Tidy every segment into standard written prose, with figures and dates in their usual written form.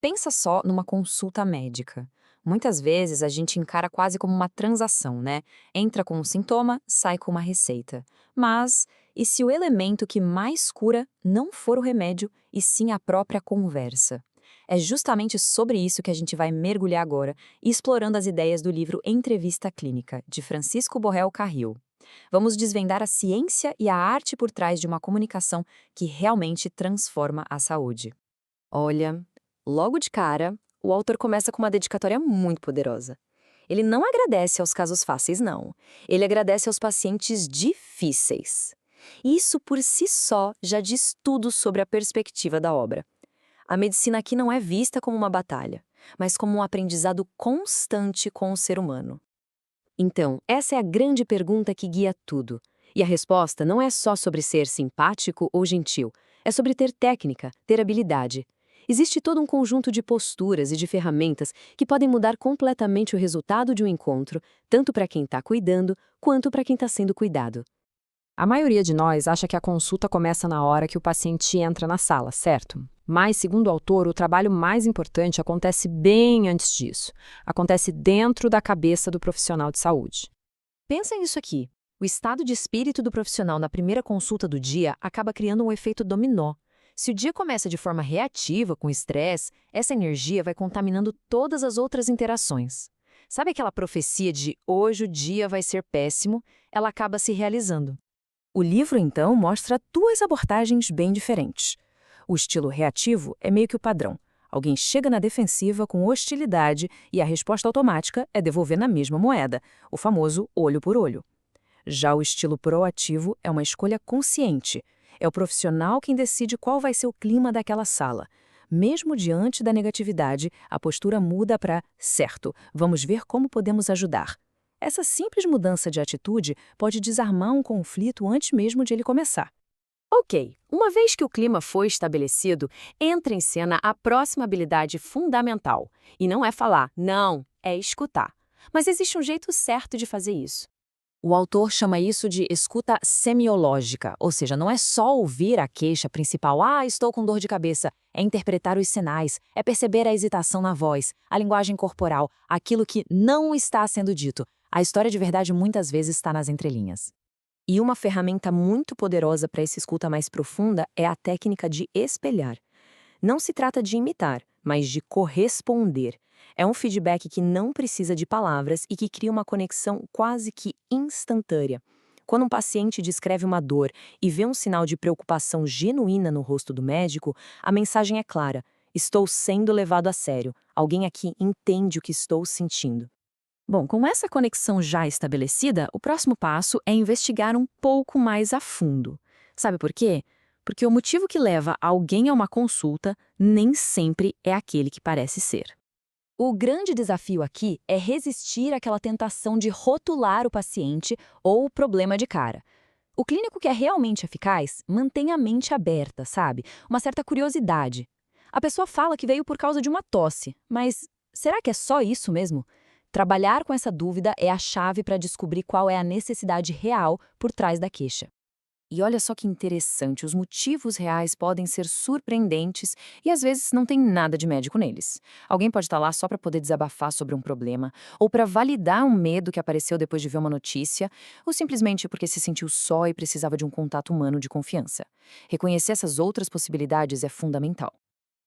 Pensa só numa consulta médica. Muitas vezes a gente encara quase como uma transação, né? Entra com um sintoma, sai com uma receita. Mas e se o elemento que mais cura não for o remédio, e sim a própria conversa? É justamente sobre isso que a gente vai mergulhar agora, explorando as ideias do livro Entrevista Clínica, de Francisco Borrell Carril. Vamos desvendar a ciência e a arte por trás de uma comunicação que realmente transforma a saúde. Olha, logo de cara, o autor começa com uma dedicatória muito poderosa. Ele não agradece aos casos fáceis, não. Ele agradece aos pacientes difíceis. Isso por si só já diz tudo sobre a perspectiva da obra. A medicina aqui não é vista como uma batalha, mas como um aprendizado constante com o ser humano. Então, essa é a grande pergunta que guia tudo. E a resposta não é só sobre ser simpático ou gentil, é sobre ter técnica, ter habilidade. Existe todo um conjunto de posturas e de ferramentas que podem mudar completamente o resultado de um encontro, tanto para quem está cuidando, quanto para quem está sendo cuidado. A maioria de nós acha que a consulta começa na hora que o paciente entra na sala, certo? Mas, segundo o autor, o trabalho mais importante acontece bem antes disso. Acontece dentro da cabeça do profissional de saúde. Pensa nisso aqui. O estado de espírito do profissional na primeira consulta do dia acaba criando um efeito dominó. Se o dia começa de forma reativa, com estresse, essa energia vai contaminando todas as outras interações. Sabe aquela profecia de hoje o dia vai ser péssimo? Ela acaba se realizando. O livro, então, mostra duas abordagens bem diferentes. O estilo reativo é meio que o padrão. Alguém chega na defensiva com hostilidade e a resposta automática é devolver na mesma moeda, o famoso olho por olho. Já o estilo proativo é uma escolha consciente. É o profissional quem decide qual vai ser o clima daquela sala. Mesmo diante da negatividade, a postura muda para certo, vamos ver como podemos ajudar. Essa simples mudança de atitude pode desarmar um conflito antes mesmo de ele começar. Ok, uma vez que o clima foi estabelecido, entra em cena a próxima habilidade fundamental. E não é falar, não, é escutar. Mas existe um jeito certo de fazer isso. O autor chama isso de escuta semiológica, ou seja, não é só ouvir a queixa principal, estou com dor de cabeça, é interpretar os sinais, é perceber a hesitação na voz, a linguagem corporal, aquilo que não está sendo dito. A história de verdade muitas vezes está nas entrelinhas. E uma ferramenta muito poderosa para essa escuta mais profunda é a técnica de espelhar. Não se trata de imitar, mas de corresponder. É um feedback que não precisa de palavras e que cria uma conexão quase que instantânea. Quando um paciente descreve uma dor e vê um sinal de preocupação genuína no rosto do médico, a mensagem é clara: estou sendo levado a sério. Alguém aqui entende o que estou sentindo. Bom, com essa conexão já estabelecida, o próximo passo é investigar um pouco mais a fundo. Sabe por quê? Porque o motivo que leva alguém a uma consulta nem sempre é aquele que parece ser. O grande desafio aqui é resistir àquela tentação de rotular o paciente ou o problema de cara. O clínico que é realmente eficaz mantém a mente aberta, sabe? Uma certa curiosidade. A pessoa fala que veio por causa de uma tosse, mas será que é só isso mesmo? Trabalhar com essa dúvida é a chave para descobrir qual é a necessidade real por trás da queixa. E olha só que interessante, os motivos reais podem ser surpreendentes e às vezes não tem nada de médico neles. Alguém pode estar lá só para poder desabafar sobre um problema, ou para validar um medo que apareceu depois de ver uma notícia, ou simplesmente porque se sentiu só e precisava de um contato humano de confiança. Reconhecer essas outras possibilidades é fundamental.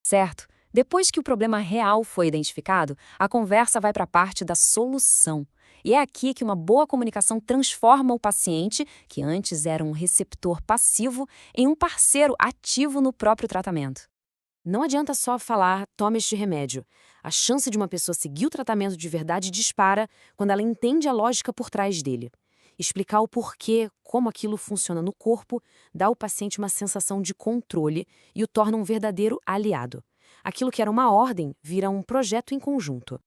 Certo? Depois que o problema real foi identificado, a conversa vai para a parte da solução. E é aqui que uma boa comunicação transforma o paciente, que antes era um receptor passivo, em um parceiro ativo no próprio tratamento. Não adianta só falar, tome este remédio. A chance de uma pessoa seguir o tratamento de verdade dispara quando ela entende a lógica por trás dele. Explicar o porquê, como aquilo funciona no corpo, dá ao paciente uma sensação de controle e o torna um verdadeiro aliado. Aquilo que era uma ordem vira um projeto em conjunto.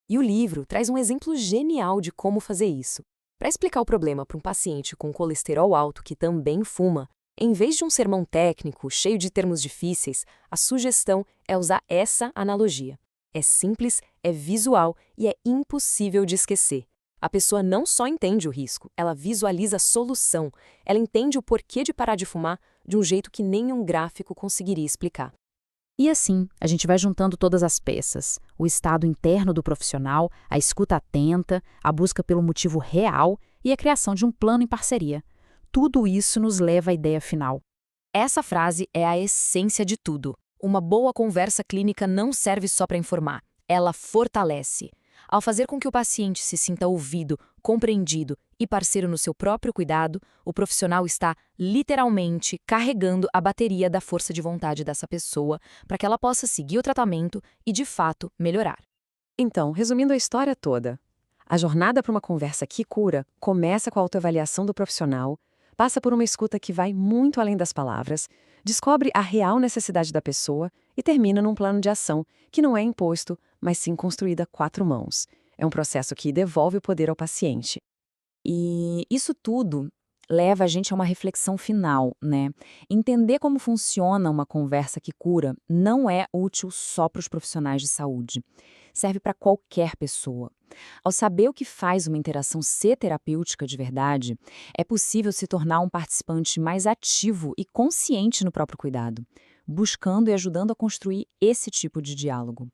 E o livro traz um exemplo genial de como fazer isso. Para explicar o problema para um paciente com colesterol alto que também fuma, em vez de um sermão técnico cheio de termos difíceis, a sugestão é usar essa analogia. É simples, é visual e é impossível de esquecer. A pessoa não só entende o risco, ela visualiza a solução. Ela entende o porquê de parar de fumar de um jeito que nenhum gráfico conseguiria explicar. E assim, a gente vai juntando todas as peças: o estado interno do profissional, a escuta atenta, a busca pelo motivo real e a criação de um plano em parceria. Tudo isso nos leva à ideia final. Essa frase é a essência de tudo. Uma boa conversa clínica não serve só para informar, ela fortalece. Ao fazer com que o paciente se sinta ouvido, compreendido e parceiro no seu próprio cuidado, o profissional está, literalmente, carregando a bateria da força de vontade dessa pessoa para que ela possa seguir o tratamento e, de fato, melhorar. Então, resumindo a história toda, a jornada para uma conversa que cura começa com a autoavaliação do profissional, passa por uma escuta que vai muito além das palavras, descobre a real necessidade da pessoa e termina num plano de ação que não é imposto, mas sim construído a quatro mãos. É um processo que devolve o poder ao paciente. E isso tudo leva a gente a uma reflexão final, né? Entender como funciona uma conversa que cura não é útil só para os profissionais de saúde. Serve para qualquer pessoa. Ao saber o que faz uma interação ser terapêutica de verdade, é possível se tornar um participante mais ativo e consciente no próprio cuidado, buscando e ajudando a construir esse tipo de diálogo.